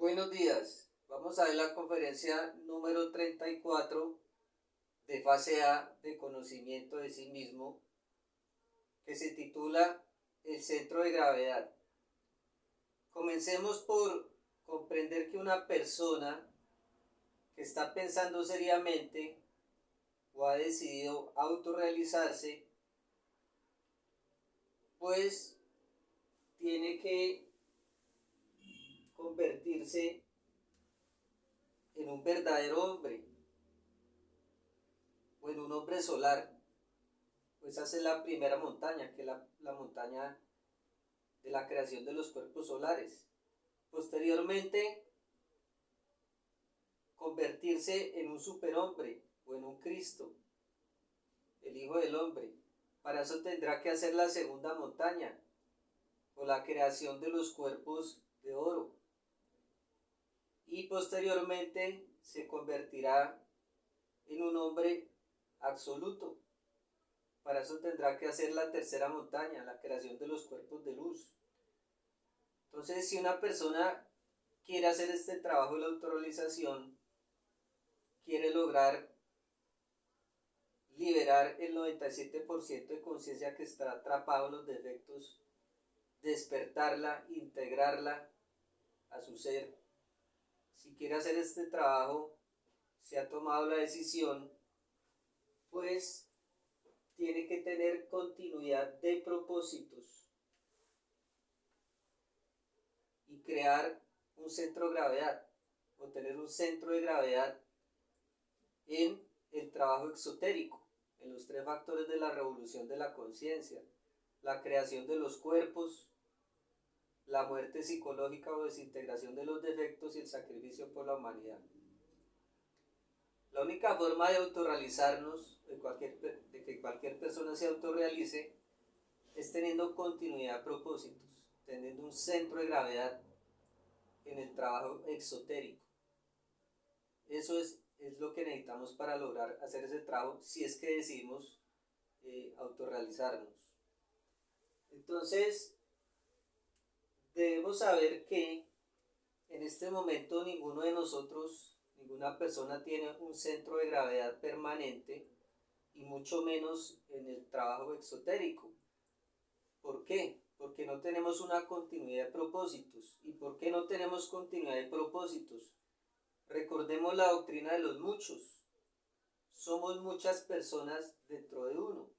Buenos días. Vamos a ver la conferencia número 34 de fase A de conocimiento de sí mismo, que se titula El centro de gravedad. Comencemos por comprender que una persona que está pensando seriamente o ha decidido autorrealizarse, pues tiene que convertirse en un verdadero hombre o en un hombre solar. Pues esa es la primera montaña, que es la montaña de la creación de los cuerpos solares. Posteriormente, convertirse en un superhombre o en un Cristo, el Hijo del Hombre. Para eso tendrá que hacer la segunda montaña, o la creación de los cuerpos de oro. Y posteriormente se convertirá en un hombre absoluto. Para eso tendrá que hacer la tercera montaña, la creación de los cuerpos de luz. Entonces, si una persona quiere hacer este trabajo de la autorrealización, quiere lograr liberar el 97% de conciencia que está atrapado en los defectos, despertarla, integrarla a su ser. Si quiere hacer este trabajo, se ha tomado la decisión, pues tiene que tener continuidad de propósitos y crear un centro de gravedad o tener un centro de gravedad en el trabajo exotérico, en los tres factores de la revolución de la conciencia: la creación de los cuerpos, la muerte psicológica o desintegración de los defectos y el sacrificio por la humanidad. La única forma de autorrealizarnos, de que cualquier persona se autorrealice, es teniendo continuidad de propósitos, teniendo un centro de gravedad en el trabajo exotérico. Eso es lo que necesitamos para lograr hacer ese trabajo, si es que decidimos autorrealizarnos. Entonces, debemos saber que en este momento ninguno de nosotros, ninguna persona tiene un centro de gravedad permanente, y mucho menos en el trabajo exotérico. ¿Por qué? Porque no tenemos una continuidad de propósitos. ¿Y por qué no tenemos continuidad de propósitos? Recordemos la doctrina de los muchos. Somos muchas personas dentro de uno.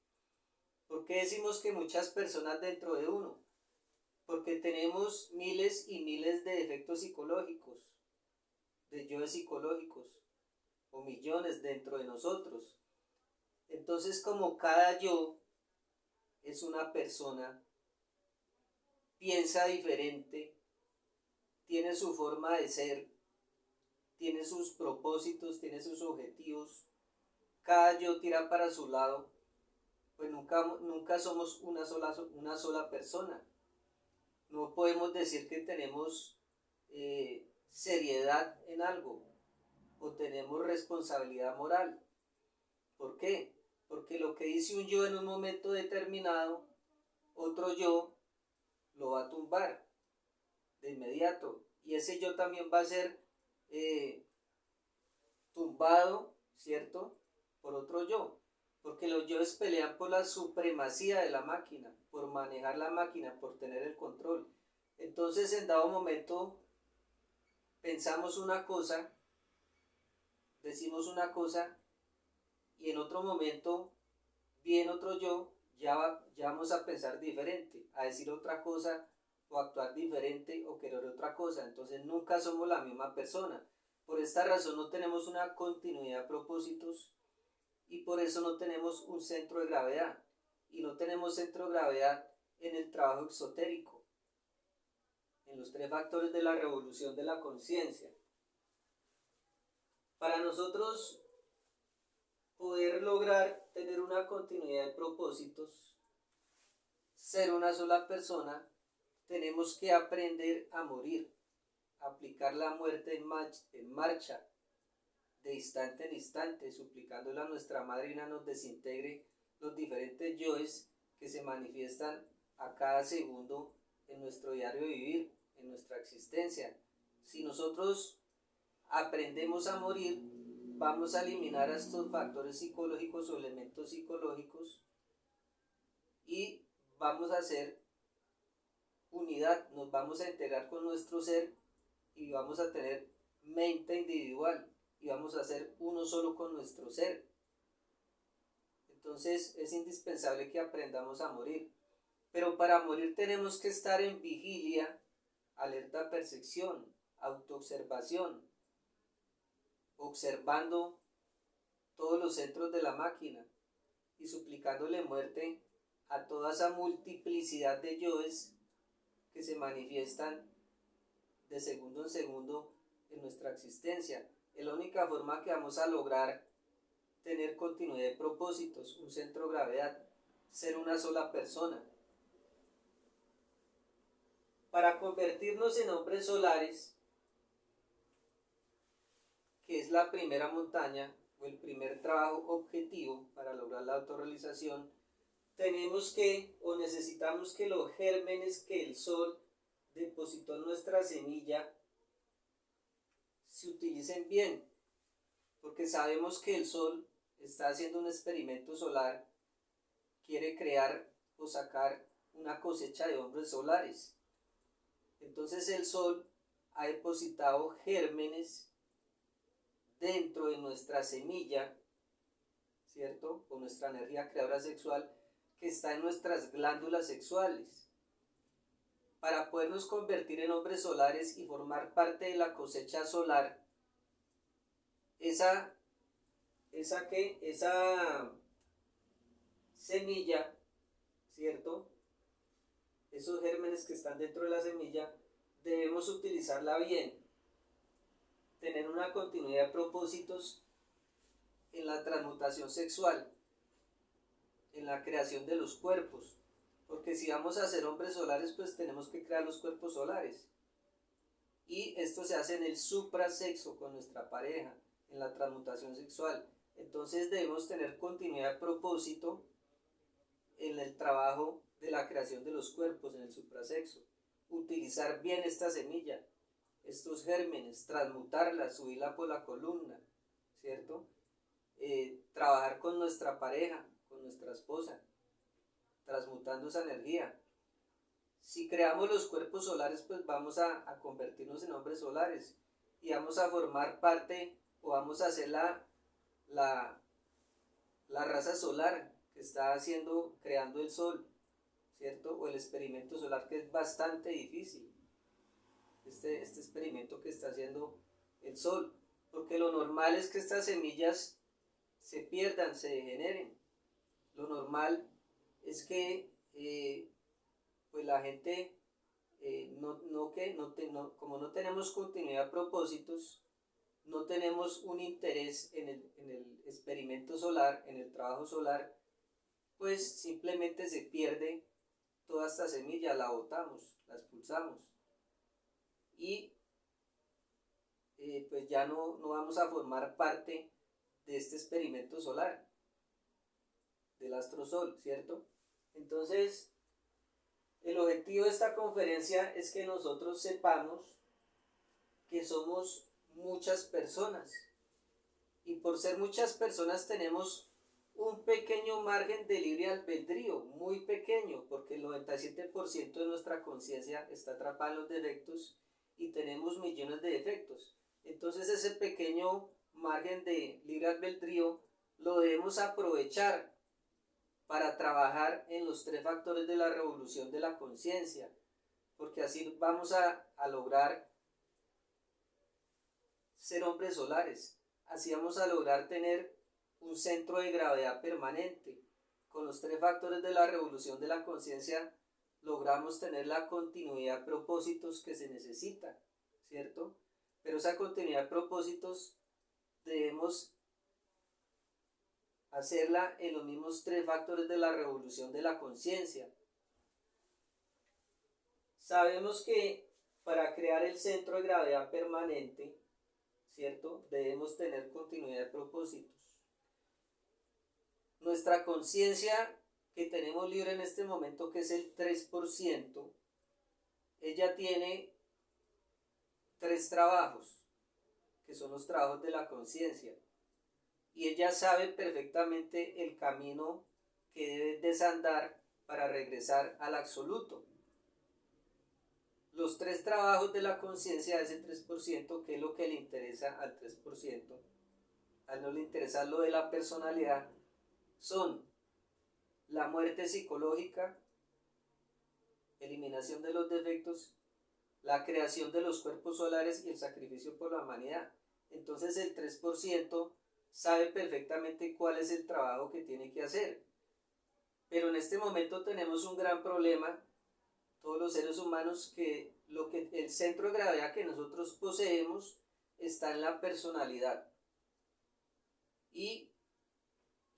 ¿Por qué decimos que muchas personas dentro de uno? Porque tenemos miles y miles de defectos psicológicos, de yoes psicológicos, o millones dentro de nosotros. Entonces, como cada yo es una persona, piensa diferente, tiene su forma de ser, tiene sus propósitos, tiene sus objetivos, cada yo tira para su lado, pues nunca somos una sola persona. No podemos decir que tenemos seriedad en algo o tenemos responsabilidad moral. ¿Por qué? Porque lo que dice un yo en un momento determinado, otro yo lo va a tumbar de inmediato, y ese yo también va a ser tumbado, ¿cierto?, por otro yo, porque los yoes pelean por la supremacía de la máquina, por manejar la máquina, por tener el control. Entonces, en dado momento pensamos una cosa, decimos una cosa, y en otro momento viene otro yo, ya vamos a pensar diferente, a decir otra cosa, o actuar diferente, o querer otra cosa. Entonces nunca somos la misma persona. Por esta razón no tenemos una continuidad de propósitos, y por eso no tenemos un centro de gravedad, y no tenemos centro de gravedad en el trabajo exotérico, en los tres factores de la revolución de la conciencia. Para nosotros poder lograr tener una continuidad de propósitos, ser una sola persona, tenemos que aprender a morir, aplicar la muerte en marcha, de instante en instante, suplicándole a nuestra madrina nos desintegre los diferentes yoes que se manifiestan a cada segundo en nuestro diario vivir, en nuestra existencia. Si nosotros aprendemos a morir, vamos a eliminar a estos factores psicológicos o elementos psicológicos y vamos a hacer unidad, nos vamos a integrar con nuestro ser y vamos a tener mente individual y vamos a ser uno solo con nuestro ser. Entonces es indispensable que aprendamos a morir. Pero para morir tenemos que estar en vigilia, alerta percepción, autoobservación, observando todos los centros de la máquina y suplicándole muerte a toda esa multiplicidad de yoes que se manifiestan de segundo en segundo en nuestra existencia. Es la única forma que vamos a lograr tener continuidad de propósitos, un centro de gravedad, ser una sola persona. Para convertirnos en hombres solares, que es la primera montaña o el primer trabajo objetivo para lograr la autorrealización, tenemos que o necesitamos que los gérmenes que el sol depositó en nuestra semilla se utilicen bien, porque sabemos que el sol está haciendo un experimento solar, quiere crear o sacar una cosecha de hombres solares. Entonces el sol ha depositado gérmenes dentro de nuestra semilla, ¿cierto? O nuestra energía creadora sexual que está en nuestras glándulas sexuales. Para podernos convertir en hombres solares y formar parte de la cosecha solar, esa semilla, ¿cierto? Esos gérmenes que están dentro de la semilla, debemos utilizarla bien, tener una continuidad de propósitos en la transmutación sexual, en la creación de los cuerpos, porque si vamos a ser hombres solares, pues tenemos que crear los cuerpos solares, y esto se hace en el suprasexo con nuestra pareja, en la transmutación sexual. Entonces debemos tener continuidad de propósito en el trabajo de la creación de los cuerpos en el suprasexo, utilizar bien esta semilla, estos gérmenes, transmutarla, subirla por la columna, ¿cierto? Trabajar con nuestra pareja, con nuestra esposa, transmutando esa energía. Si creamos los cuerpos solares, pues vamos a convertirnos en hombres solares y vamos a formar parte o vamos a ser la raza solar que está creando el sol, ¿cierto? O el experimento solar, que es bastante difícil, este experimento que está haciendo el sol, porque lo normal es que estas semillas se pierdan, se degeneren. Lo normal es que pues la gente como no tenemos continuidad de propósitos, no tenemos un interés en el experimento solar, en el trabajo solar, pues simplemente se pierde toda esta semilla, la botamos, la expulsamos y pues ya no vamos a formar parte de este experimento solar, del astrosol, ¿cierto? Entonces, el objetivo de esta conferencia es que nosotros sepamos que somos muchas personas y por ser muchas personas tenemos un pequeño margen de libre albedrío, muy pequeño, porque el 97% de nuestra conciencia está atrapada en los defectos y tenemos millones de defectos. Entonces ese pequeño margen de libre albedrío lo debemos aprovechar para trabajar en los 3 factores de la revolución de la conciencia, porque así vamos a lograr ser hombres solares, así vamos a lograr tener un centro de gravedad permanente. Con los 3 factores de la revolución de la conciencia logramos tener la continuidad de propósitos que se necesita, ¿cierto? Pero esa continuidad de propósitos debemos hacerla en los mismos 3 factores de la revolución de la conciencia. Sabemos que para crear el centro de gravedad permanente, ¿cierto?, debemos tener continuidad de propósitos. Nuestra conciencia que tenemos libre en este momento, que es el 3%, ella tiene tres trabajos, que son los trabajos de la conciencia, y ella sabe perfectamente el camino que debe desandar para regresar al absoluto. Los tres trabajos de la conciencia de ese 3%, que es lo que le interesa al 3%, a no le interesa lo de la personalidad, son la muerte psicológica, eliminación de los defectos, la creación de los cuerpos solares y el sacrificio por la humanidad. Entonces el 3% sabe perfectamente cuál es el trabajo que tiene que hacer. Pero en este momento tenemos un gran problema, todos los seres humanos, que el centro de gravedad que nosotros poseemos está en la personalidad. Y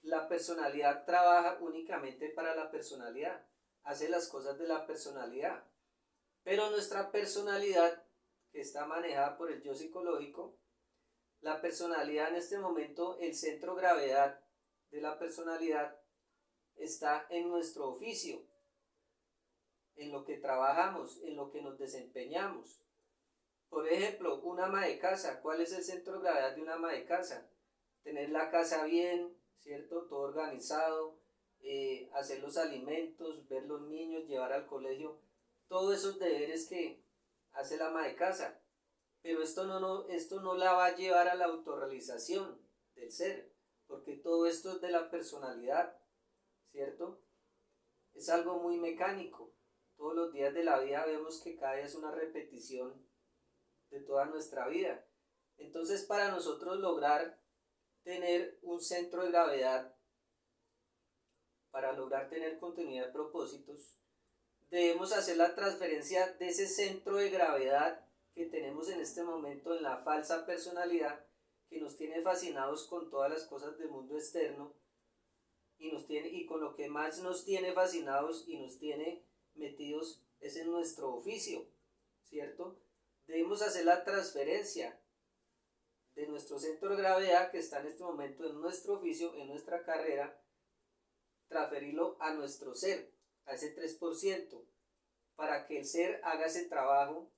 la personalidad trabaja únicamente para la personalidad, hace las cosas de la personalidad. Pero nuestra personalidad, que está manejada por el yo psicológico, la personalidad en este momento, el centro de gravedad de la personalidad está en nuestro oficio, en lo que trabajamos, en lo que nos desempeñamos. Por ejemplo, una ama de casa, ¿cuál es el centro de gravedad de una ama de casa? Tener la casa bien, ¿cierto? Todo organizado, hacer los alimentos, ver los niños, llevar al colegio, todos esos deberes que hace la ama de casa. Pero esto no la va a llevar a la autorrealización del ser, porque todo esto es de la personalidad, ¿cierto? Es algo muy mecánico. Todos los días de la vida vemos que cada día es una repetición de toda nuestra vida. Entonces, para nosotros lograr tener un centro de gravedad, para lograr tener continuidad de propósitos, debemos hacer la transferencia de ese centro de gravedad que tenemos en este momento en la falsa personalidad, que nos tiene fascinados con todas las cosas del mundo externo, y con lo que más nos tiene fascinados y nos tiene metidos es en nuestro oficio, ¿cierto? Debemos hacer la transferencia de nuestro centro de gravedad, que está en este momento en nuestro oficio, en nuestra carrera, transferirlo a nuestro ser, a ese 3%, para que el ser haga ese trabajo,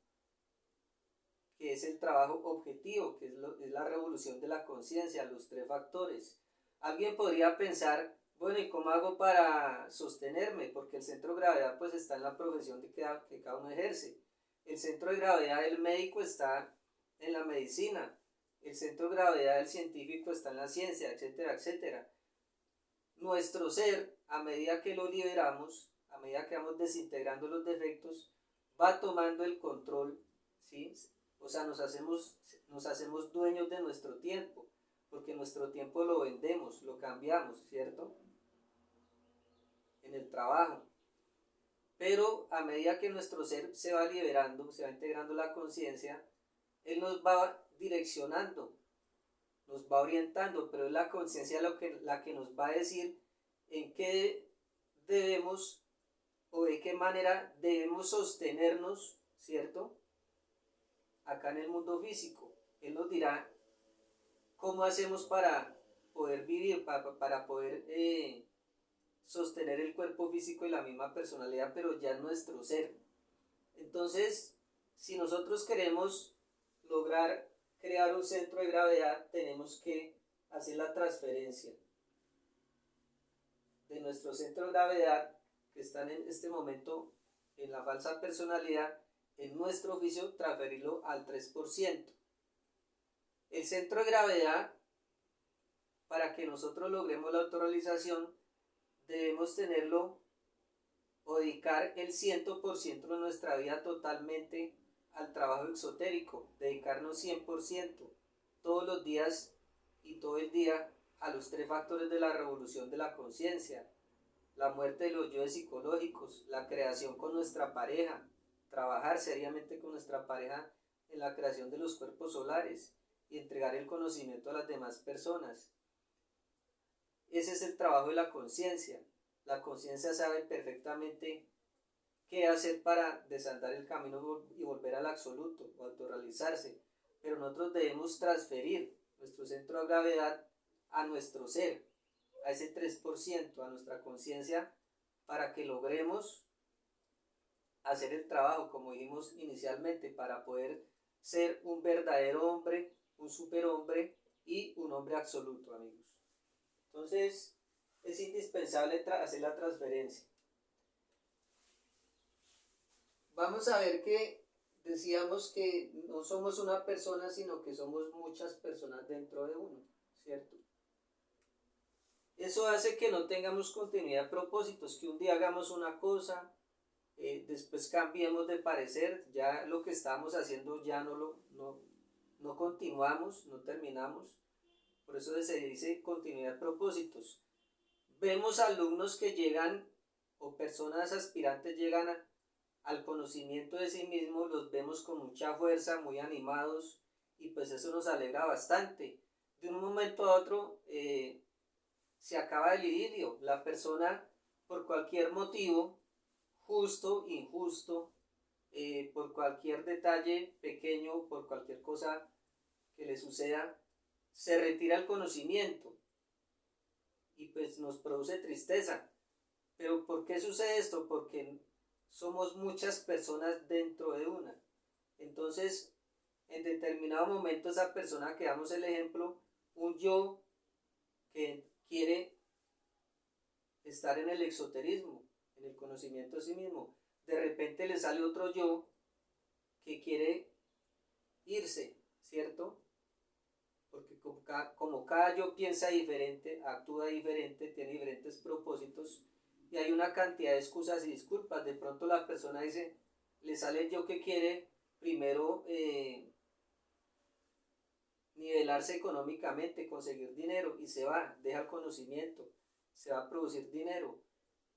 que es el trabajo objetivo, que es la revolución de la conciencia, los tres factores. Alguien podría pensar, bueno, ¿y cómo hago para sostenerme? Porque el centro de gravedad pues está en la profesión que cada uno ejerce. El centro de gravedad del médico está en la medicina, el centro de gravedad del científico está en la ciencia, etcétera, etcétera. Nuestro ser, a medida que lo liberamos, a medida que vamos desintegrando los defectos, va tomando el control, ¿sí? O sea, nos hacemos dueños de nuestro tiempo, porque nuestro tiempo lo vendemos, lo cambiamos, ¿cierto? En el trabajo. Pero a medida que nuestro ser se va liberando, se va integrando la conciencia, él nos va direccionando, nos va orientando, pero es la conciencia la que nos va a decir en qué debemos o de qué manera debemos sostenernos, ¿cierto? Acá en el mundo físico. Él nos dirá cómo hacemos para poder vivir, para poder sostener el cuerpo físico y la misma personalidad, pero ya en nuestro ser. Entonces, si nosotros queremos lograr crear un centro de gravedad, tenemos que hacer la transferencia de nuestro centro de gravedad, que están en este momento en la falsa personalidad, en nuestro oficio, transferirlo al 3%. El centro de gravedad, para que nosotros logremos la autorrealización, debemos tenerlo o dedicar el 100% de nuestra vida totalmente al trabajo exotérico, dedicarnos 100% todos los días y todo el día a los tres factores de la revolución de la conciencia: la muerte de los yoes psicológicos, la creación con nuestra pareja, trabajar seriamente con nuestra pareja en la creación de los cuerpos solares y entregar el conocimiento a las demás personas. Ese es el trabajo de la conciencia. La conciencia sabe perfectamente qué hacer para desandar el camino y volver al absoluto o autorrealizarse, pero nosotros debemos transferir nuestro centro de gravedad a nuestro ser, a ese 3%, a nuestra conciencia, para que logremos hacer el trabajo, como dijimos inicialmente, para poder ser un verdadero hombre, un superhombre y un hombre absoluto, amigos. Entonces, es indispensable hacer la transferencia. Vamos a ver que decíamos que no somos una persona, sino que somos muchas personas dentro de uno, ¿cierto? Eso hace que no tengamos continuidad de propósitos, que un día hagamos una cosa, después cambiemos de parecer, ya lo que estamos haciendo ya no continuamos, no terminamos. Por eso se dice continuidad de propósitos. Vemos alumnos que llegan o personas aspirantes llegan al conocimiento de sí mismos, los vemos con mucha fuerza, muy animados, y pues eso nos alegra bastante. De un momento a otro se acaba el idilio, la persona por cualquier motivo, justo, injusto, por cualquier detalle pequeño, por cualquier cosa que le suceda, se retira el conocimiento y pues nos produce tristeza. Pero ¿por qué sucede esto? Porque somos muchas personas dentro de una. Entonces, en determinado momento esa persona que damos el ejemplo, un yo que quiere estar en el exoterismo, en el conocimiento de sí mismo, de repente le sale otro yo que quiere irse, ¿cierto? Porque como cada yo piensa diferente, actúa diferente, tiene diferentes propósitos, y hay una cantidad de excusas y disculpas. De pronto la persona dice, le sale el yo que quiere primero nivelarse económicamente, conseguir dinero, y se va, deja el conocimiento, se va a producir dinero.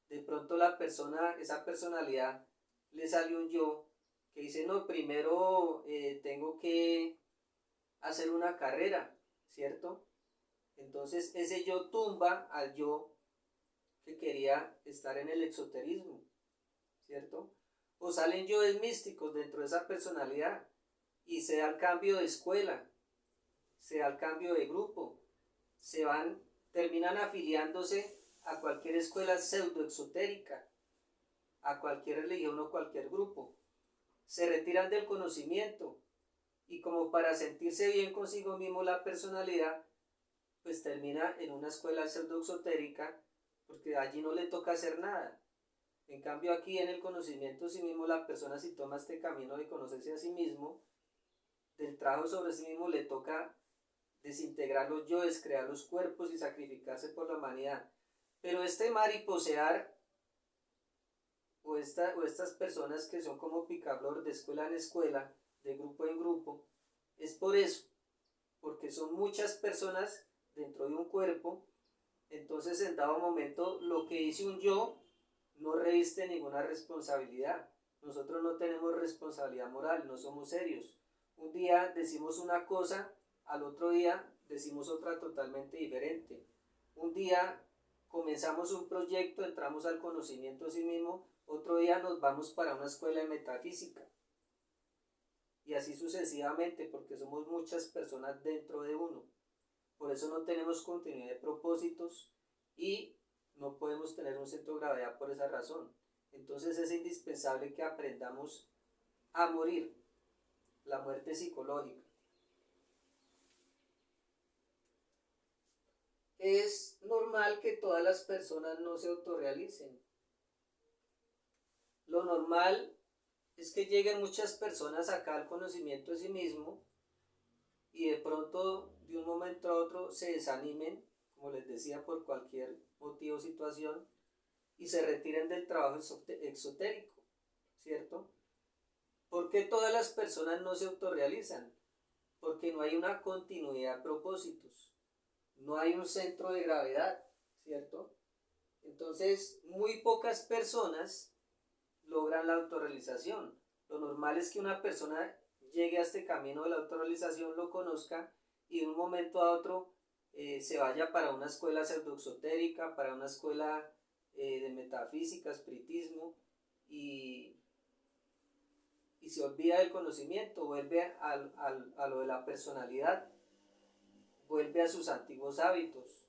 De pronto la persona, esa personalidad, le sale un yo que dice, no, primero tengo que hacer una carrera, ¿cierto? Entonces ese yo tumba al yo que quería estar en el exoterismo, ¿cierto? O salen yoes místicos dentro de esa personalidad y se da el cambio de escuela, se da el cambio de grupo, terminan afiliándose a cualquier escuela pseudo exotérica, a cualquier religión o cualquier grupo, se retiran del conocimiento y como para sentirse bien consigo mismo la personalidad, pues termina en una escuela pseudo exotérica porque allí no le toca hacer nada. En cambio aquí en el conocimiento de sí mismo, la persona si toma este camino de conocerse a sí mismo, del trabajo sobre sí mismo, le toca desintegrar los yoes, crear los cuerpos y sacrificarse por la humanidad. Pero este mariposear o estas personas que son como picaflor de escuela en escuela, de grupo en grupo, es por eso, porque son muchas personas dentro de un cuerpo. Entonces en dado momento lo que dice un yo no reviste ninguna responsabilidad. Nosotros no tenemos responsabilidad moral, no somos serios. Un día decimos una cosa, al otro día decimos otra totalmente diferente. Un día comenzamos un proyecto, entramos al conocimiento de sí mismo, otro día nos vamos para una escuela de metafísica. Y así sucesivamente, porque somos muchas personas dentro de uno. Por eso no tenemos continuidad de propósitos y no podemos tener un centro de gravedad por esa razón. Entonces es indispensable que aprendamos a morir, la muerte psicológica. Es normal que todas las personas no se autorrealicen. Lo normal es que lleguen muchas personas acá al conocimiento de sí mismo y de pronto de un momento a otro se desanimen, como les decía, por cualquier motivo o situación, y se retiren del trabajo exotérico, ¿cierto? ¿Por qué todas las personas no se autorrealizan? Porque no hay una continuidad de propósitos, no hay un centro de gravedad, ¿cierto? Entonces, muy pocas personas logran la autorrealización. Lo normal es que una persona llegue a este camino de la autorrealización, lo conozca y de un momento a otro se vaya para una escuela pseudoexotérica, para una escuela de metafísica, espiritismo y se olvida del conocimiento, vuelve a lo de la personalidad, vuelve a sus antiguos hábitos,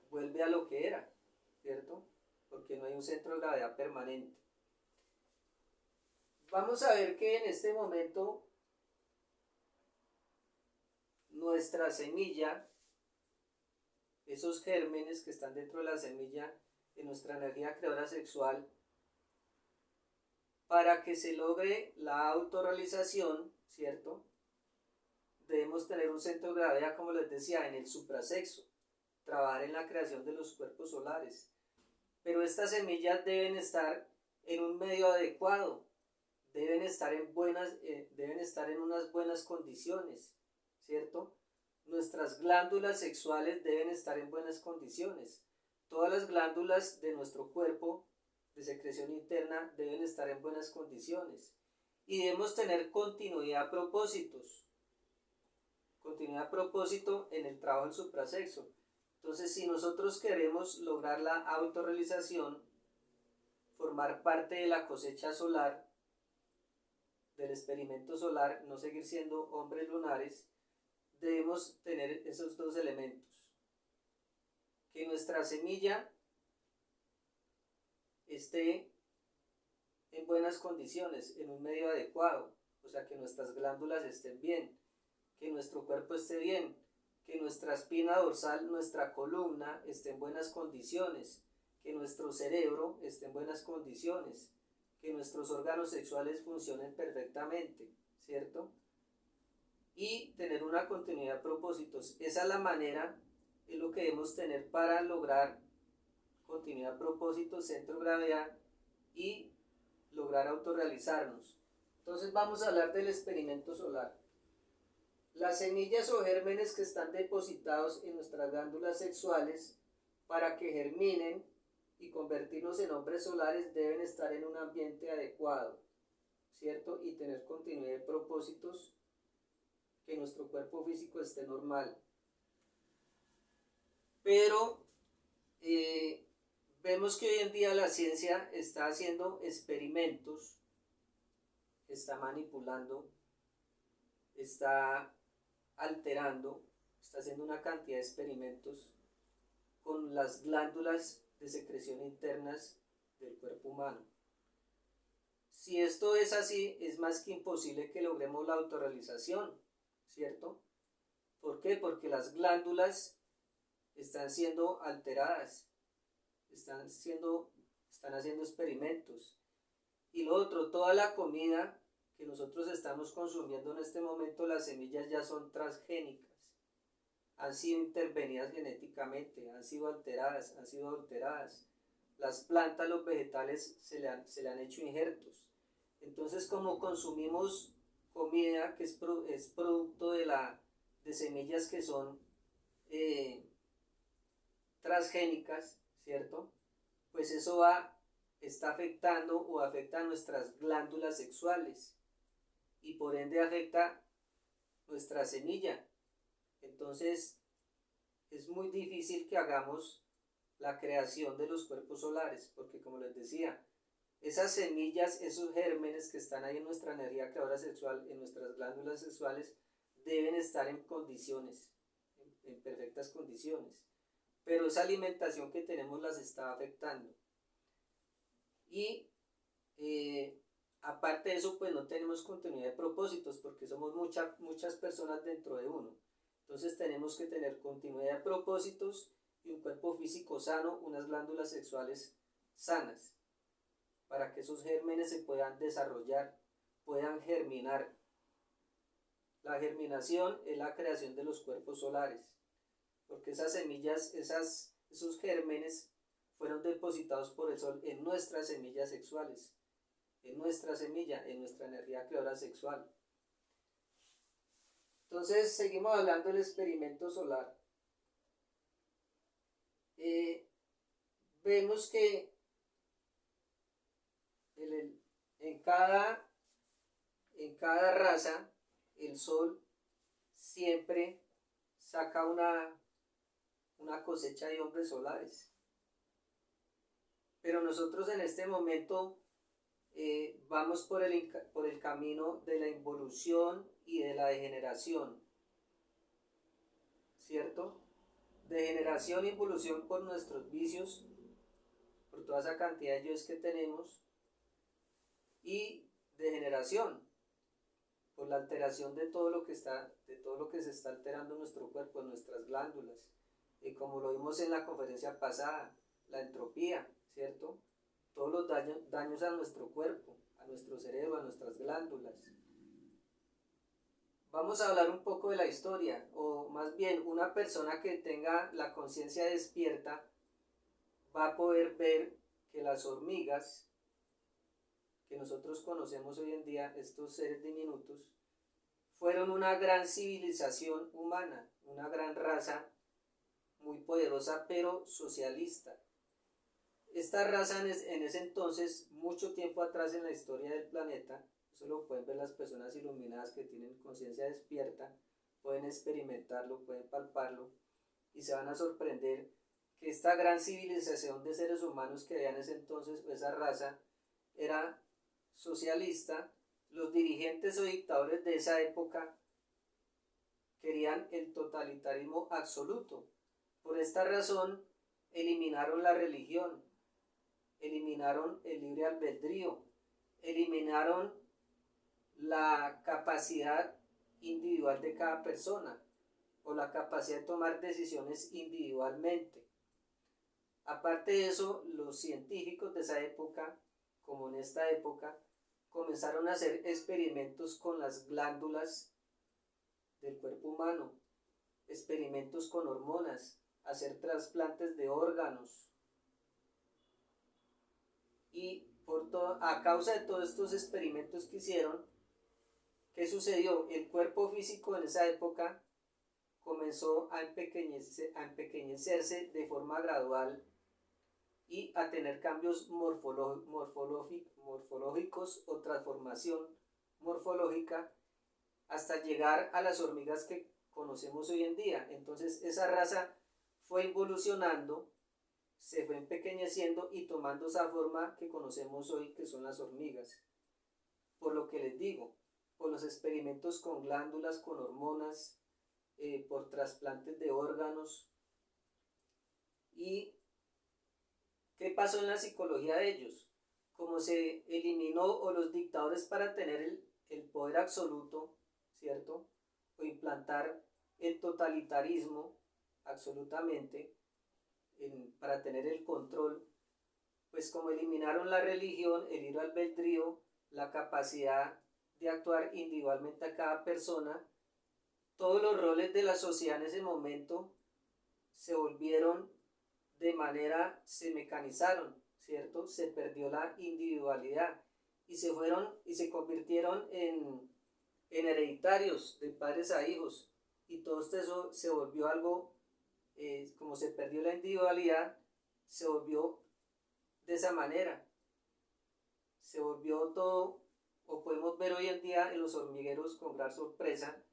vuelve a lo que era, ¿cierto? Porque no hay un centro de gravedad permanente. Vamos a ver que en este momento nuestra semilla, esos gérmenes que están dentro de la semilla, en nuestra energía creadora sexual, para que se logre la autorrealización, ¿cierto? Debemos tener un centro de gravedad, como les decía, en el suprasexo, trabajar en la creación de los cuerpos solares. Pero estas semillas deben estar en un medio adecuado, deben estar en unas buenas condiciones, ¿cierto? Nuestras glándulas sexuales deben estar en buenas condiciones. Todas las glándulas de nuestro cuerpo de secreción interna deben estar en buenas condiciones. Y debemos tener continuidad a propósito en el trabajo del suprasexo. Entonces, si nosotros queremos lograr la autorrealización, formar parte de la cosecha solar, del experimento solar, no seguir siendo hombres lunares, debemos tener esos dos elementos. Que nuestra semilla esté en buenas condiciones, en un medio adecuado, o sea, que nuestras glándulas estén bien, que nuestro cuerpo esté bien, que nuestra espina dorsal, nuestra columna esté en buenas condiciones, que nuestro cerebro esté en buenas condiciones, que nuestros órganos sexuales funcionen perfectamente, ¿cierto? Y tener una continuidad de propósitos. Esa es la manera, es lo que debemos tener para lograr continuidad de propósitos, centro de gravedad y lograr autorrealizarnos. Entonces vamos a hablar del experimento solar. Las semillas o gérmenes que están depositados en nuestras glándulas sexuales para que germinen y convertirnos en hombres solares deben estar en un ambiente adecuado, ¿cierto? Y tener continuidad de propósitos, que nuestro cuerpo físico esté normal. Pero vemos que hoy en día la ciencia está haciendo experimentos, está manipulando, está alterando, está haciendo una cantidad de experimentos con las glándulas de secreción internas del cuerpo humano. Si esto es así, es más que imposible que logremos la autorrealización, ¿cierto? ¿Por qué? Porque las glándulas están siendo alteradas, están haciendo experimentos. Y lo otro, toda la comida que nosotros estamos consumiendo en este momento, las semillas ya son transgénicas, han sido intervenidas genéticamente, han sido alteradas, han sido adulteradas. Las plantas, los vegetales se le han hecho injertos. Entonces, como consumimos comida que es producto de semillas que son transgénicas, ¿cierto? Pues eso está afectando o afecta a nuestras glándulas sexuales y por ende afecta nuestra semilla. Entonces es muy difícil que hagamos la creación de los cuerpos solares, porque como les decía, esas semillas, esos gérmenes que están ahí en nuestra energía creadora sexual, en nuestras glándulas sexuales, deben estar en condiciones, en perfectas condiciones. Pero esa alimentación que tenemos las está afectando. Y aparte de eso, pues no tenemos continuidad de propósitos, porque somos muchas personas dentro de uno. Entonces tenemos que tener continuidad de propósitos y un cuerpo físico sano, unas glándulas sexuales sanas, para que esos gérmenes se puedan desarrollar, puedan germinar. La germinación es la creación de los cuerpos solares, porque esas semillas, esos gérmenes fueron depositados por el sol en nuestras semillas sexuales, en nuestra semilla, en nuestra energía creadora sexual. Entonces seguimos hablando del experimento solar. Vemos que en cada raza el sol siempre saca una cosecha de hombres solares. Pero nosotros en este momento vamos por el camino de la involución y de la degeneración, ¿cierto? Degeneración e involución por nuestros vicios, por toda esa cantidad de yoes que tenemos, y degeneración por la alteración de todo lo que se está alterando en nuestro cuerpo, en nuestras glándulas, y como lo vimos en la conferencia pasada, la entropía, ¿cierto? Todos los daños a nuestro cuerpo, a nuestro cerebro, a nuestras glándulas. Vamos a hablar un poco de la historia, o más bien una persona que tenga la conciencia despierta va a poder ver que las hormigas que nosotros conocemos hoy en día, estos seres diminutos, fueron una gran civilización humana, una gran raza muy poderosa pero socialista. Esta raza en ese entonces, mucho tiempo atrás en la historia del planeta, eso lo pueden ver las personas iluminadas que tienen conciencia despierta, pueden experimentarlo, pueden palparlo y se van a sorprender que esta gran civilización de seres humanos que había en ese entonces, esa raza, era socialista. Los dirigentes o dictadores de esa época querían el totalitarismo absoluto. Por esta razón eliminaron la religión, eliminaron el libre albedrío, eliminaron la capacidad individual de cada persona o la capacidad de tomar decisiones individualmente. Aparte de eso, los científicos de esa época, como en esta época, comenzaron a hacer experimentos con las glándulas del cuerpo humano, experimentos con hormonas, hacer trasplantes de órganos. Y a causa de todos estos experimentos que hicieron, ¿qué sucedió? El cuerpo físico en esa época comenzó a empequeñecerse de forma gradual y a tener cambios morfológicos o transformación morfológica hasta llegar a las hormigas que conocemos hoy en día. Entonces esa raza fue evolucionando, se fue empequeñeciendo y tomando esa forma que conocemos hoy, que son las hormigas. Por lo que les digo, por los experimentos con glándulas, con hormonas, por trasplantes de órganos. ¿Y qué pasó en la psicología de ellos? Como se eliminó, o los dictadores, para tener el poder absoluto, ¿cierto? O implantar el totalitarismo absolutamente, para tener el control, pues como eliminaron la religión, el libre albedrío, la capacidad de actuar individualmente a cada persona, todos los roles de la sociedad en ese momento se mecanizaron, ¿cierto? Se perdió la individualidad y se convirtieron en hereditarios de padres a hijos, y todo eso se volvió algo, como se perdió la individualidad, se volvió de esa manera, se volvió todo, o podemos ver hoy en día en los hormigueros con gran sorpresa,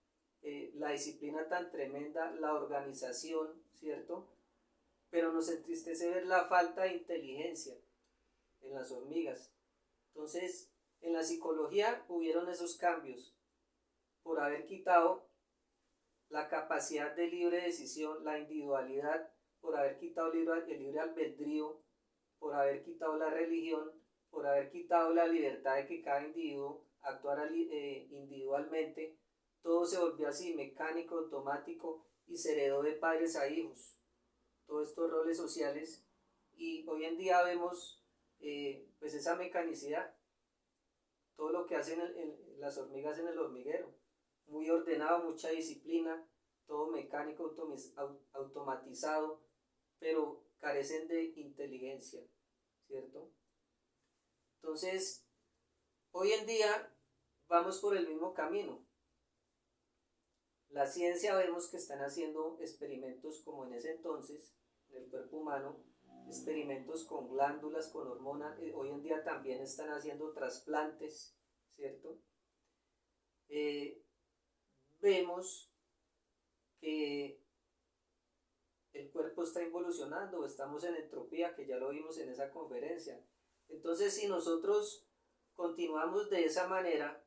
la disciplina tan tremenda, la organización, ¿cierto? Pero nos entristece ver la falta de inteligencia en las hormigas. Entonces, en la psicología hubieron esos cambios por haber quitado la capacidad de libre decisión, la individualidad, por haber quitado el libre albedrío, por haber quitado la religión, por haber quitado la libertad de que cada individuo actuara individualmente. Todo se volvió así, mecánico, automático, y se heredó de padres a hijos, todos estos roles sociales, y hoy en día vemos pues esa mecanicidad, todo lo que hacen las hormigas en el hormiguero, muy ordenado, mucha disciplina, todo mecánico, automatizado, pero carecen de inteligencia, ¿cierto? Entonces, hoy en día vamos por el mismo camino. La ciencia, vemos que están haciendo experimentos como en ese entonces, en el cuerpo humano, experimentos con glándulas, con hormonas. Hoy en día también están haciendo trasplantes, ¿cierto? Vemos que el cuerpo está involucionando, estamos en entropía, que ya lo vimos en esa conferencia. Entonces, si nosotros continuamos de esa manera,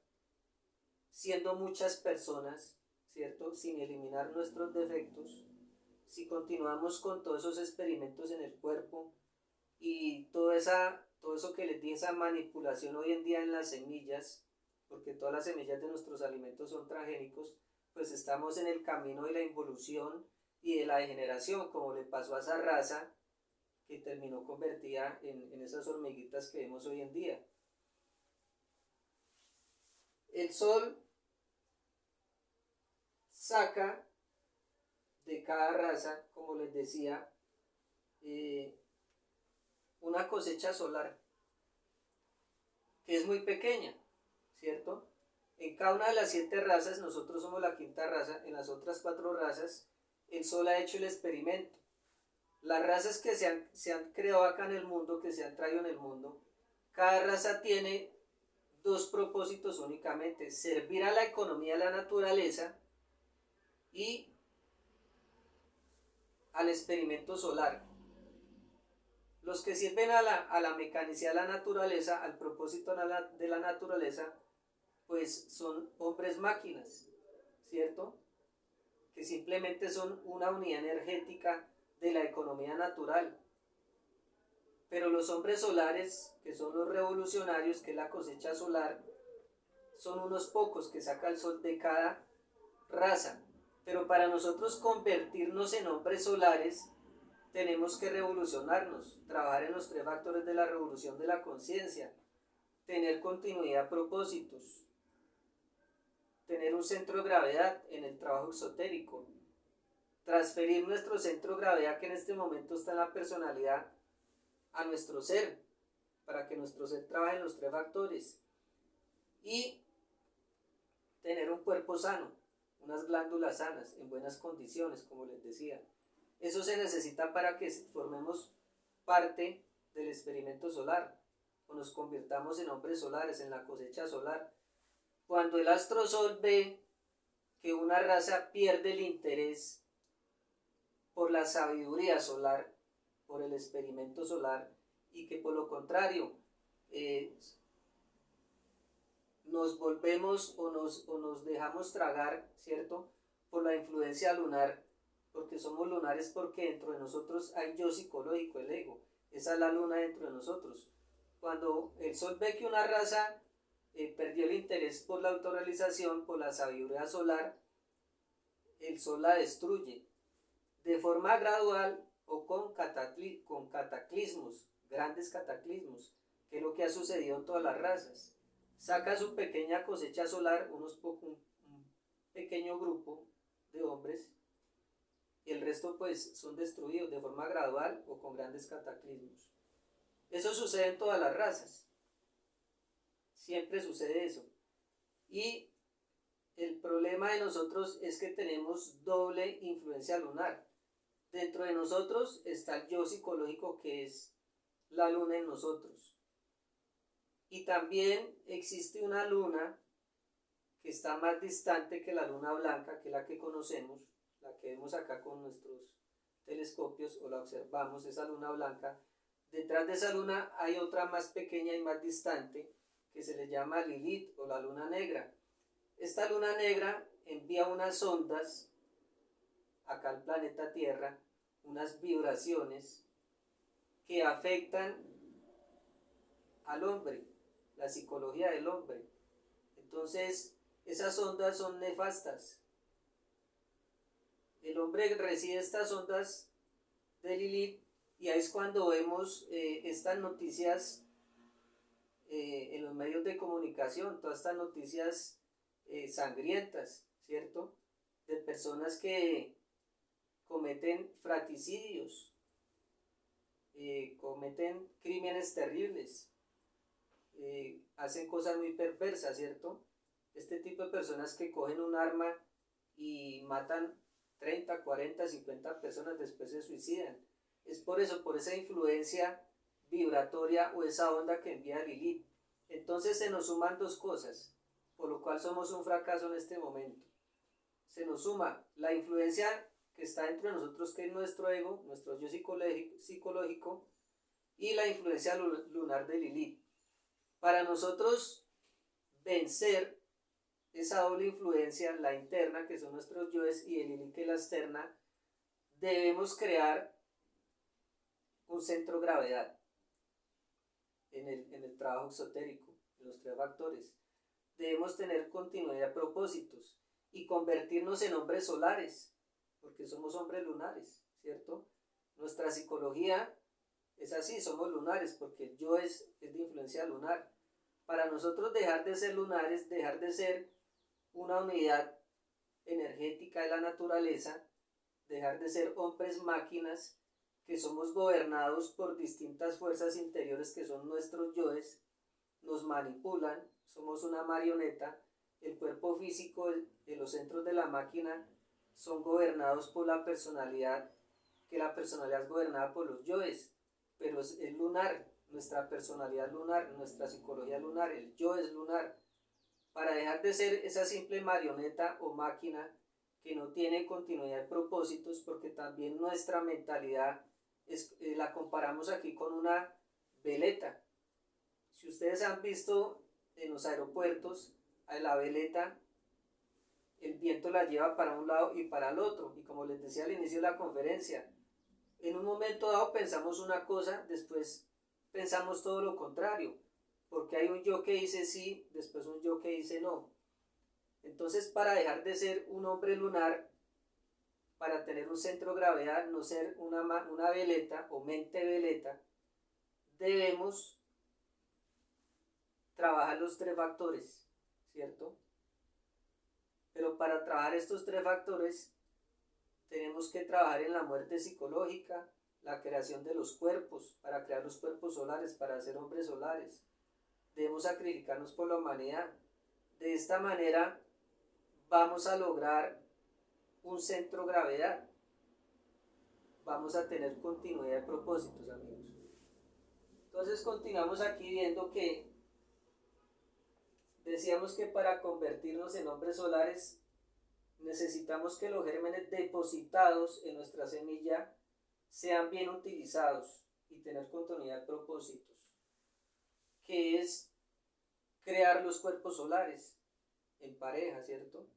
siendo muchas personas, ¿cierto?, sin eliminar nuestros defectos, si continuamos con todos esos experimentos en el cuerpo y todo eso que les di, esa manipulación hoy en día en las semillas, porque todas las semillas de nuestros alimentos son transgénicos, pues estamos en el camino de la involución y de la degeneración, como le pasó a esa raza que terminó convertida en esas hormiguitas que vemos hoy en día. El sol saca de cada raza, como les decía, una cosecha solar que es muy pequeña, ¿cierto? En cada una de las 7 razas, nosotros somos la 5ª raza, en las otras 4 razas, el sol ha hecho el experimento. Las razas que se han creado acá en el mundo, que se han traído en el mundo, cada raza tiene 2 propósitos únicamente: servir a la economía de la naturaleza y al experimento solar. Los que sirven a la mecanicidad de la naturaleza, al propósito de la naturaleza, pues son hombres máquinas, ¿cierto? Que simplemente son una unidad energética de la economía natural. Pero los hombres solares, que son los revolucionarios, que es la cosecha solar, son unos pocos que saca el sol de cada raza. Pero para nosotros convertirnos en hombres solares, tenemos que revolucionarnos, trabajar en los 3 factores de la revolución de la conciencia, tener continuidad, propósitos, tener un centro de gravedad en el trabajo exotérico, transferir nuestro centro de gravedad, que en este momento está en la personalidad, a nuestro ser, para que nuestro ser trabaje en los 3 factores, y tener un cuerpo sano, unas glándulas sanas, en buenas condiciones, como les decía. Eso se necesita para que formemos parte del experimento solar, o nos convirtamos en hombres solares, en la cosecha solar. Cuando el astrosol ve que una raza pierde el interés por la sabiduría solar, por el experimento solar, y que por lo contrario nos volvemos o nos dejamos tragar, ¿cierto?, por la influencia lunar, porque somos lunares, porque dentro de nosotros hay yo psicológico, el ego, esa es la luna dentro de nosotros. Cuando el sol ve que una raza perdió el interés por la autorrealización, por la sabiduría solar, el sol la destruye de forma gradual o con cataclismos, grandes cataclismos, que es lo que ha sucedido en todas las razas. Saca su pequeña cosecha solar, un pequeño grupo de hombres, y el resto pues son destruidos de forma gradual o con grandes cataclismos. Eso sucede en todas las razas, siempre sucede eso. Y el problema de nosotros es que tenemos doble influencia lunar. Dentro de nosotros está el yo psicológico, que es la luna en nosotros. Y también existe una luna que está más distante que la luna blanca, que es la que conocemos, la que vemos acá con nuestros telescopios o la observamos, esa luna blanca. Detrás de esa luna hay otra más pequeña y más distante que se le llama Lilith o la luna negra. Esta luna negra envía unas ondas acá al planeta Tierra, unas vibraciones que afectan al hombre, la psicología del hombre. Entonces, esas ondas son nefastas. El hombre recibe estas ondas de Lilith, y ahí es cuando vemos estas noticias en los medios de comunicación, todas estas noticias sangrientas, ¿cierto?, de personas que cometen fratricidios, cometen crímenes terribles, hacen cosas muy perversas, ¿cierto? Este tipo de personas que cogen un arma y matan 30, 40, 50 personas, después se suicidan. Es por eso, por esa influencia vibratoria o esa onda que envía Lilith. Entonces se nos suman 2 cosas, por lo cual somos un fracaso en este momento. Se nos suma la influencia que está dentro de nosotros, que es nuestro ego, nuestro yo psicológico, y la influencia lunar de Lilith. Para nosotros vencer esa doble influencia, la interna, que son nuestros yoes, y el Lilith, que es la externa, debemos crear un centro de gravedad en el trabajo exotérico, en los 3 factores. debemos tener continuidad de propósitos y convertirnos en hombres solares, porque somos hombres lunares, ¿cierto? Nuestra psicología es así, somos lunares, porque el yo es de influencia lunar. Para nosotros dejar de ser lunares, dejar de ser una unidad energética de la naturaleza, dejar de ser hombres máquinas que somos gobernados por distintas fuerzas interiores que son nuestros yoes, nos manipulan, somos una marioneta, el cuerpo físico de los centros de la máquina son gobernados por la personalidad, que la personalidad es gobernada por los yoes, pero es lunar, nuestra personalidad lunar, nuestra psicología lunar, el yo es lunar. Para dejar de ser esa simple marioneta o máquina que no tiene continuidad de propósitos, porque también nuestra mentalidad la comparamos aquí con una veleta. Si ustedes han visto en los aeropuertos, a la veleta, el viento la lleva para un lado y para el otro, y como les decía al inicio de la conferencia, en un momento dado pensamos una cosa, después pensamos todo lo contrario, porque hay un yo que dice sí, después un yo que dice no. Entonces, para dejar de ser un hombre lunar, para tener un centro de gravedad, no ser una veleta o mente veleta, debemos trabajar los tres factores, ¿cierto? Pero para trabajar estos tres factores, tenemos que trabajar en la muerte psicológica, la creación de los cuerpos, para crear los cuerpos solares, para ser hombres solares. Debemos sacrificarnos por la humanidad. De esta manera vamos a lograr un centro de gravedad. Vamos a tener continuidad de propósitos, amigos. Entonces continuamos aquí viendo que decíamos que para convertirnos en hombres solares necesitamos que los gérmenes depositados en nuestra semilla sean bien utilizados y tener continuidad de propósitos, que es crear los cuerpos solares en pareja, ¿cierto?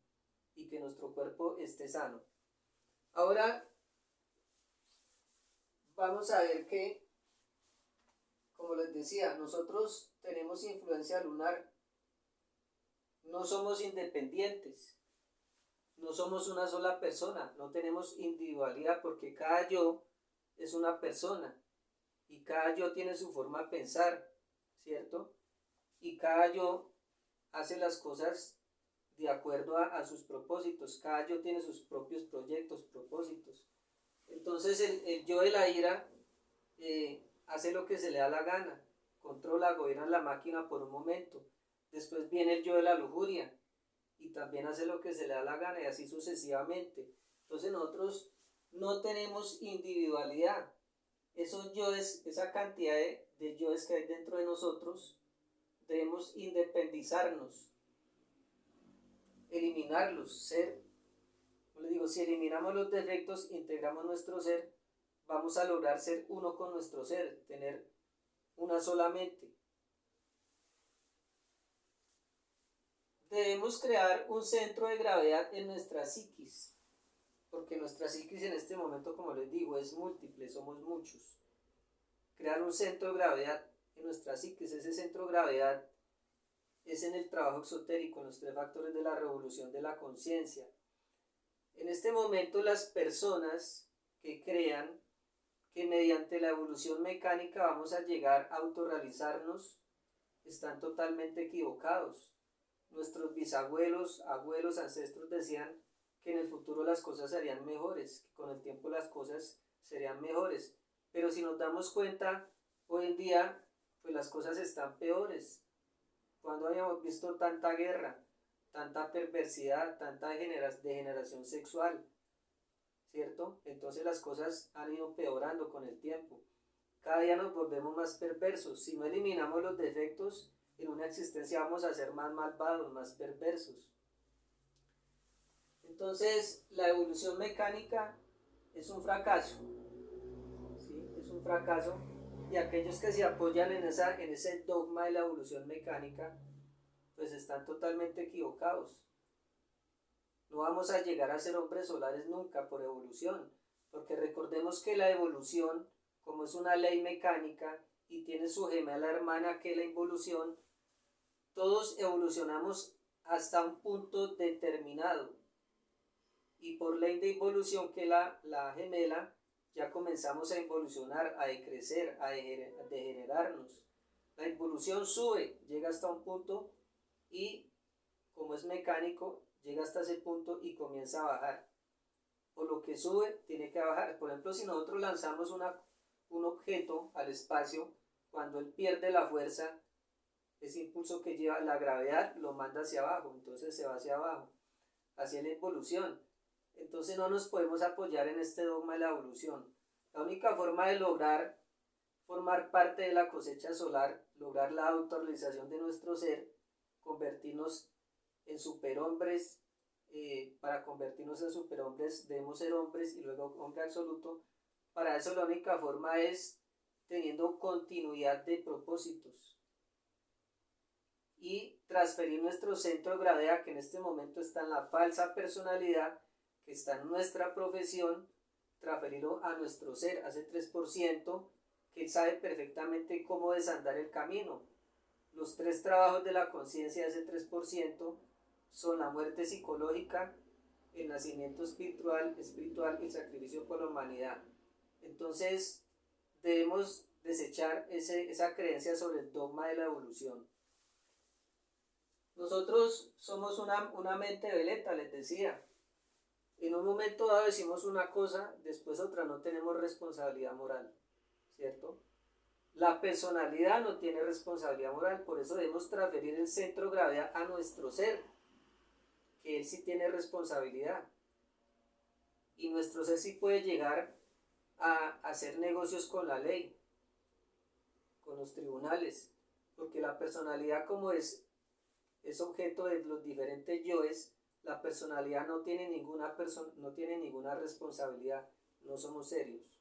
Y que nuestro cuerpo esté sano. Ahora vamos a ver que, como les decía, nosotros tenemos influencia lunar, no somos independientes, no somos una sola persona, no tenemos individualidad, porque cada yo es una persona y cada yo tiene su forma de pensar, ¿cierto? Y cada yo hace las cosas de acuerdo a sus propósitos, cada yo tiene sus propios proyectos, propósitos. Entonces el yo de la ira hace lo que se le da la gana, controla, gobierna la máquina por un momento. Después viene el yo de la lujuria y también hace lo que se le da la gana y así sucesivamente. Entonces nosotros no tenemos individualidad. Esos yoes, esa cantidad de yoes que hay dentro de nosotros, debemos independizarnos, eliminarlos, ser. Como les digo, si eliminamos los defectos, integramos nuestro ser, vamos a lograr ser uno con nuestro ser, tener una sola mente. Debemos crear un centro de gravedad en nuestra psiquis, porque nuestra psiquis en este momento, como les digo, es múltiple, somos muchos. Crear un centro de gravedad en nuestra psiquis, ese centro de gravedad es en el trabajo exotérico, en los tres factores de la revolución de la conciencia. En este momento las personas que crean que mediante la evolución mecánica vamos a llegar a autorrealizarnos están totalmente equivocados. Nuestros bisabuelos, abuelos, ancestros decían que en el futuro las cosas serían mejores, que con el tiempo las cosas serían mejores. Pero si nos damos cuenta, hoy en día pues las cosas están peores. Cuando habíamos visto tanta guerra, tanta perversidad, tanta degeneración sexual, ¿cierto? Entonces las cosas han ido empeorando con el tiempo. Cada día nos volvemos más perversos. Si no eliminamos los defectos, en una existencia vamos a ser más malvados, más perversos. Entonces la evolución mecánica es un fracaso, ¿sí? Es un fracaso, y aquellos que se apoyan en ese dogma de la evolución mecánica pues están totalmente equivocados. No vamos a llegar a ser hombres solares nunca por evolución, porque recordemos que la evolución, como es una ley mecánica y tiene su gemela hermana que es la involución, Todos evolucionamos hasta un punto determinado y por ley de involución que la gemela, ya comenzamos a involucionar, a decrecer, a degenerarnos. La involución sube, llega hasta un punto y como es mecánico, llega hasta ese punto y comienza a bajar. O lo que sube tiene que bajar. Por ejemplo, si nosotros lanzamos un objeto al espacio, cuando él pierde la fuerza, ese impulso que lleva la gravedad lo manda hacia abajo, entonces se va hacia abajo, hacia la evolución. Entonces no nos podemos apoyar en este dogma de la evolución. La única forma de lograr formar parte de la cosecha solar, lograr la autorrealización de nuestro ser, convertirnos en superhombres. Para convertirnos en superhombres debemos ser hombres y luego hombre absoluto. Para eso la única forma es teniendo continuidad de propósitos y transferir nuestro centro de gravedad, que en este momento está en la falsa personalidad, que está en nuestra profesión, transferirlo a nuestro ser, a ese 3%, que él sabe perfectamente cómo desandar el camino. Los 3 trabajos de la conciencia de ese 3% son la muerte psicológica, el nacimiento espiritual y el sacrificio por la humanidad. Entonces debemos desechar esa creencia sobre el dogma de la evolución. Nosotros somos una mente veleta, les decía. En un momento dado decimos una cosa, después otra, no tenemos responsabilidad moral, ¿cierto? La personalidad no tiene responsabilidad moral, por eso debemos transferir el centro de gravedad a nuestro ser, que él sí tiene responsabilidad. Y nuestro ser sí puede llegar a hacer negocios con la ley, con los tribunales, porque la personalidad, como es objeto de los diferentes yoes, la personalidad no tiene ninguna responsabilidad, no somos serios.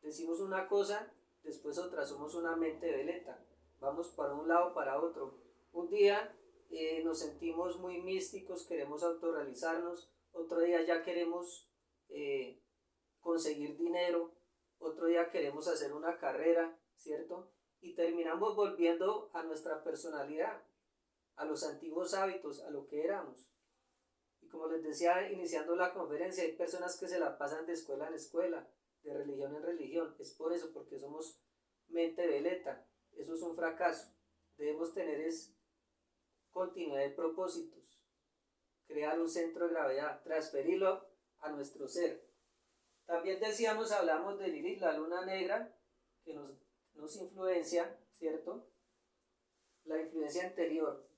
Decimos una cosa, después otra, somos una mente veleta, vamos para un lado, para otro. Un día nos sentimos muy místicos, queremos autorrealizarnos, otro día ya queremos conseguir dinero, otro día queremos hacer una carrera, ¿cierto? Y terminamos volviendo a nuestra personalidad, a los antiguos hábitos, a lo que éramos. Y como les decía iniciando la conferencia, hay personas que se la pasan de escuela en escuela, de religión en religión. Es por eso, porque somos mente veleta. Eso es un fracaso. Debemos tener continuidad de propósitos, crear un centro de gravedad, transferirlo a nuestro ser. También decíamos, hablamos de Lilith, la luna negra, que nos influencia, ¿cierto? La influencia anterior.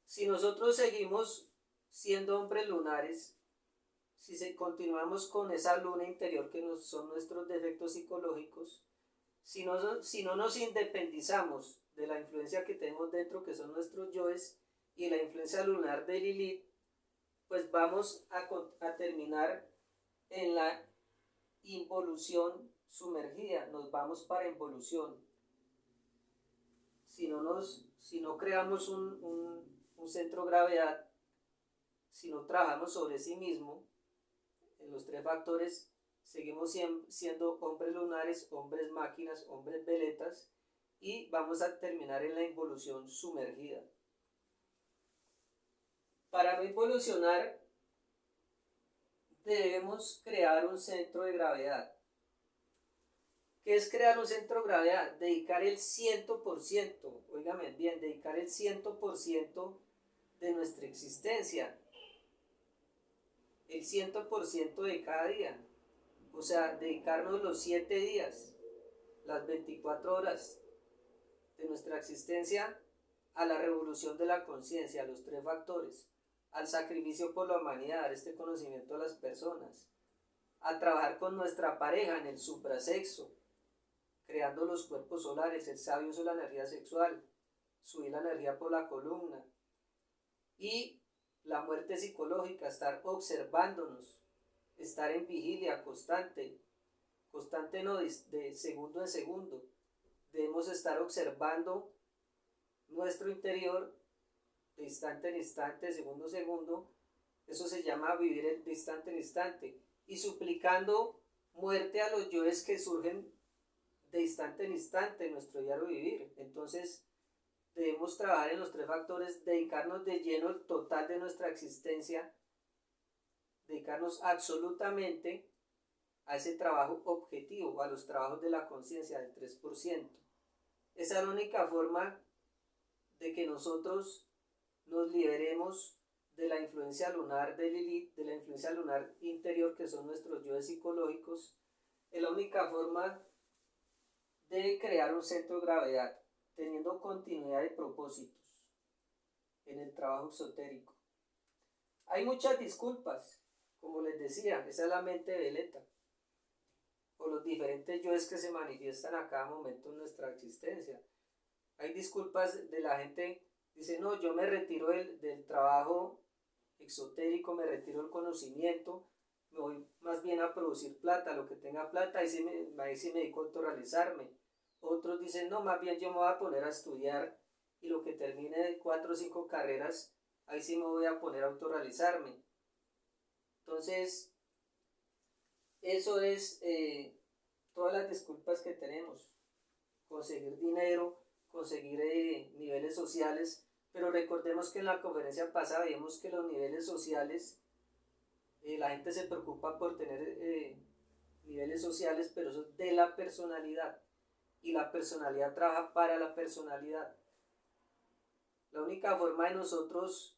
Si nosotros seguimos siendo hombres lunares, si continuamos con esa luna interior que son nuestros defectos psicológicos, si no nos independizamos de la influencia que tenemos dentro, que son nuestros yoes, y la influencia lunar de Lilith, pues vamos a terminar en la involución sumergida, nos vamos para involución. Si no creamos un centro de gravedad, si no trabajamos sobre sí mismo, en los 3 factores, seguimos siendo hombres lunares, hombres máquinas, hombres veletas, y vamos a terminar en la involución sumergida. Para no involucionar, debemos crear un centro de gravedad. ¿Qué es crear un centro de gravedad? Dedicar el 100%, óigame bien, dedicar el 100% de nuestra existencia, el 100% de cada día, o sea, dedicarnos los 7 días, las 24 horas de nuestra existencia a la revolución de la conciencia, a los 3 factores, al sacrificio por la humanidad, dar este conocimiento a las personas, a trabajar con nuestra pareja en el suprasexo, creando los cuerpos solares. El sabio usa la energía sexual, subir la energía por la columna, y la muerte psicológica, estar observándonos, estar en vigilia constante no de segundo en segundo. Debemos estar observando nuestro interior de instante en instante, de segundo en segundo. Eso se llama vivir de instante en instante, y suplicando muerte a los yoes que surgen de instante en instante en nuestro diario vivir. Entonces debemos trabajar en los tres factores, dedicarnos de lleno el total de nuestra existencia, dedicarnos absolutamente a ese trabajo objetivo, a los trabajos de la conciencia del 3%. Esa es la única forma de que nosotros nos liberemos de la influencia lunar de Lilith, de la influencia lunar interior que son nuestros yoes psicológicos. Es la única forma de crear un centro de gravedad, teniendo continuidad de propósitos en el trabajo esotérico. Hay muchas disculpas, como les decía, esa es la mente veleta, o los diferentes yoes que se manifiestan a cada momento en nuestra existencia. Hay disculpas de la gente, dice, no, yo me retiro del trabajo exotérico, me retiro del conocimiento, me voy más bien a producir plata, lo que tenga plata, ahí sí me dedico a autorrealizarme. Otros dicen, no, más bien yo me voy a poner a estudiar y lo que termine de 4 o 5 carreras, ahí sí me voy a poner a autorrealizarme. Entonces, eso es todas las disculpas que tenemos. Conseguir dinero, conseguir niveles sociales, pero recordemos que en la conferencia pasada vimos que los niveles sociales, la gente se preocupa por tener niveles sociales, pero eso es de la personalidad, y la personalidad trabaja para la personalidad. La única forma de nosotros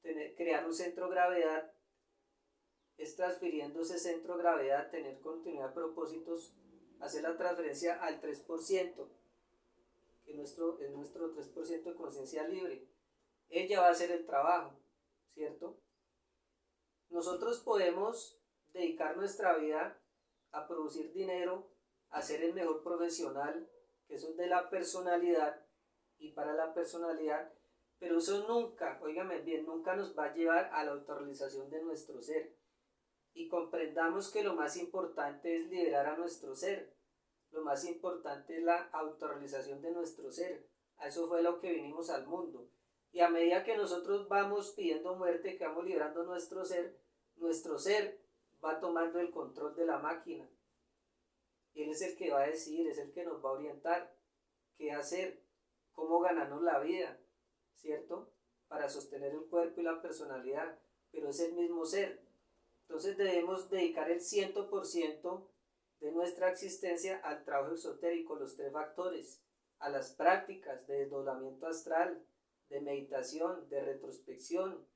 crear un centro de gravedad es transfiriendo ese centro de gravedad, tener continuidad de propósitos, hacer la transferencia al 3%, que es nuestro 3% de conciencia libre. Ella va a hacer el trabajo, ¿cierto? Nosotros podemos dedicar nuestra vida a producir dinero, a ser el mejor profesional, que eso es de la personalidad y para la personalidad, pero eso nunca, óigame bien, nunca nos va a llevar a la autorrealización de nuestro ser. Y comprendamos que lo más importante es liberar a nuestro ser. Lo más importante es la autorrealización de nuestro ser. A eso fue lo que vinimos al mundo. Y a medida que nosotros vamos pidiendo muerte, que vamos liberando nuestro ser va tomando el control de la máquina. Él es el que va a decidir, es el que nos va a orientar qué hacer, cómo ganarnos la vida, ¿cierto? Para sostener el cuerpo y la personalidad, pero es el mismo ser. Entonces debemos dedicar el 100% de nuestra existencia al trabajo esotérico, los tres factores, a las prácticas de desdoblamiento astral, de meditación, de retrospección.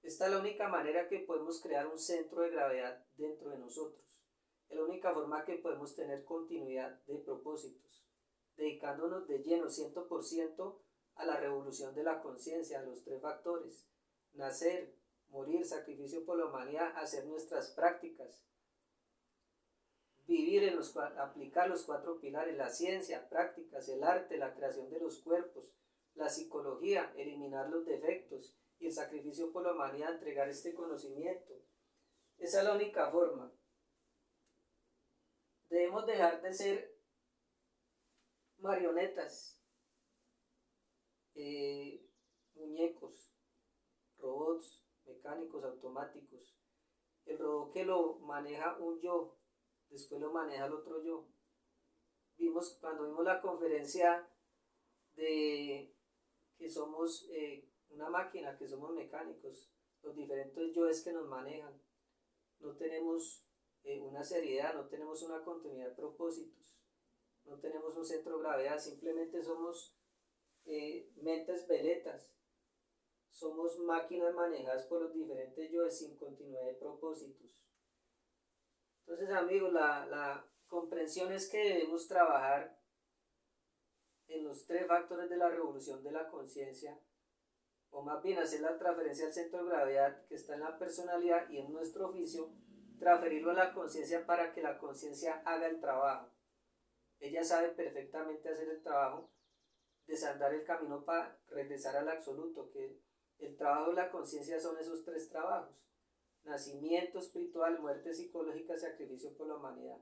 Esta es la única manera que podemos crear un centro de gravedad dentro de nosotros. Es la única forma que podemos tener continuidad de propósitos, dedicándonos de lleno 100% a la revolución de la conciencia, a los tres factores: nacer, morir, sacrificio por la humanidad, hacer nuestras prácticas, vivir aplicar los 4 pilares: la ciencia, prácticas, el arte, la creación de los cuerpos, la psicología, eliminar los defectos, y el sacrificio por la humanidad, entregar este conocimiento. Esa es la única forma. Debemos dejar de ser marionetas, muñecos, robots, mecánicos, automáticos. El robot que lo maneja un yo, después lo maneja el otro yo. Cuando vimos la conferencia de que somos una máquina, que somos mecánicos, los diferentes yoes que nos manejan, no tenemos una seriedad, no tenemos una continuidad de propósitos, no tenemos un centro de gravedad, simplemente somos mentes veletas, somos máquinas manejadas por los diferentes yoes sin continuidad de propósitos. Entonces, amigos, la comprensión es que debemos trabajar en los 3 factores de la revolución de la conciencia, o más bien hacer la transferencia al centro de gravedad que está en la personalidad y en nuestro oficio, transferirlo a la conciencia para que la conciencia haga el trabajo. Ella sabe perfectamente hacer el trabajo, desandar el camino para regresar al absoluto, que el trabajo de la conciencia son esos 3 trabajos: nacimiento espiritual, muerte psicológica, sacrificio por la humanidad.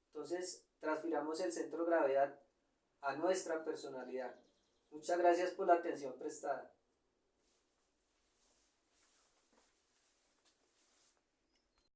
Entonces, transfiramos el centro de gravedad a nuestra personalidad. Muchas gracias por la atención prestada.